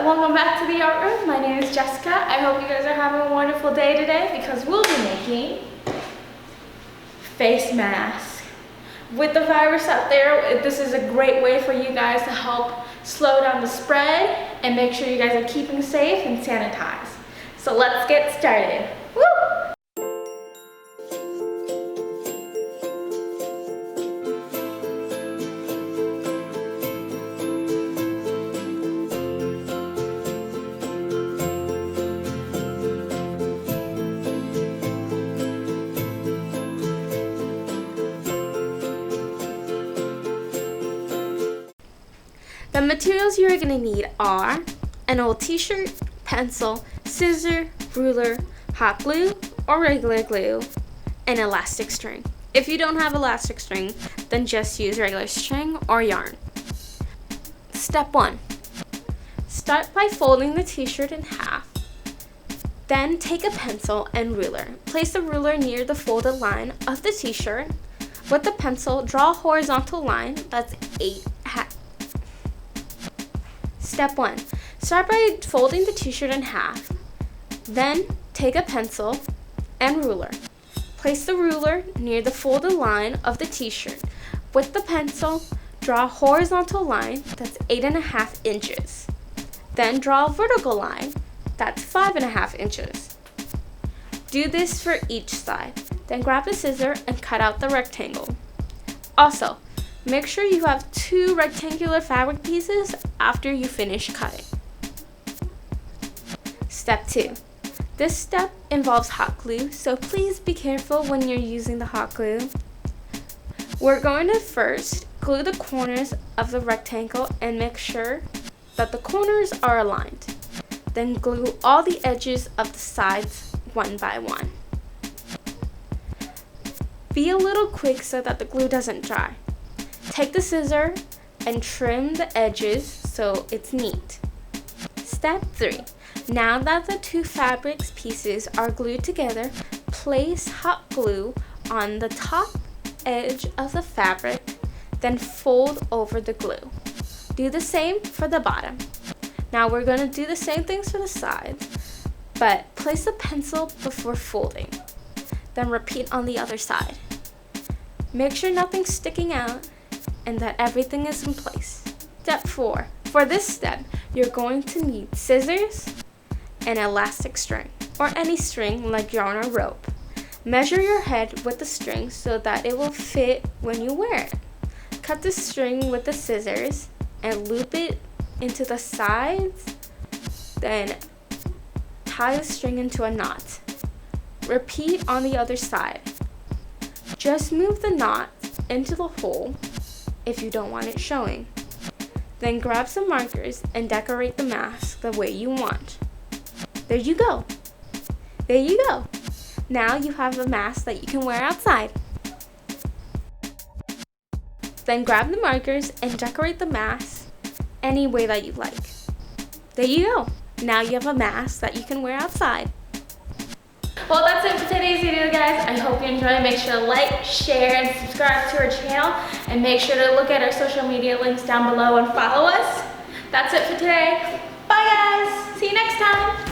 welcome back to the art room. My name is Jessica. I hope you guys are having a wonderful day today because we'll be making face masks. With the virus out there, this is a great way for you guys to help slow down the spread and make sure you guys are keeping safe and sanitized. So let's get started. Woo! The materials you're going to need are an old t-shirt, pencil, scissor, ruler, hot glue or regular glue, and elastic string. If you don't have elastic string, then just use regular string or yarn. Step 1. Start by folding the t-shirt in half. Then take a pencil and ruler. Place the ruler near the folded line of the t-shirt. With the pencil, draw a horizontal line that's 8. Step 1. Start by folding the t-shirt in half. Then take a pencil and ruler. Place the ruler near the folded line of the t-shirt. With the pencil, draw a horizontal line that's 8.5 inches. Then draw a vertical line that's 5.5 inches. Do this for each side. Then grab a scissor and cut out the rectangle. Also, make sure you have 2 rectangular fabric pieces after you finish cutting. Step 2. This step involves hot glue, so please be careful when you're using the hot glue. We're going to first glue the corners of the rectangle and make sure that the corners are aligned. Then glue all the edges of the sides one by one. Be a little quick so that the glue doesn't dry. Take the scissor and trim the edges so it's neat. Step 3. Now that the 2 fabrics pieces are glued together, place hot glue on the top edge of the fabric, then fold over the glue. Do the same for the bottom. Now we're going to do the same things for the sides, but place the pencil before folding. Then repeat on the other side. Make sure nothing's sticking out and that everything is in place. Step 4. For this step, you're going to need scissors and elastic string, or any string like yarn or rope. Measure your head with the string so that it will fit when you wear it. Cut the string with the scissors and loop it into the sides, then tie the string into a knot. Repeat on the other side. Just move the knot into the hole if you don't want it showing. Then grab some markers and decorate the mask the way you want. There you go. There you go. Now you have a mask that you can wear outside. Then grab the markers and decorate the mask any way that you like. There you go. Now you have a mask that you can wear outside. Well, that's it for today's video, guys. I hope you enjoyed. Make sure to like, share, and subscribe to our channel. And make sure to look at our social media links down below and follow us. That's it for today. Bye, guys. See you next time.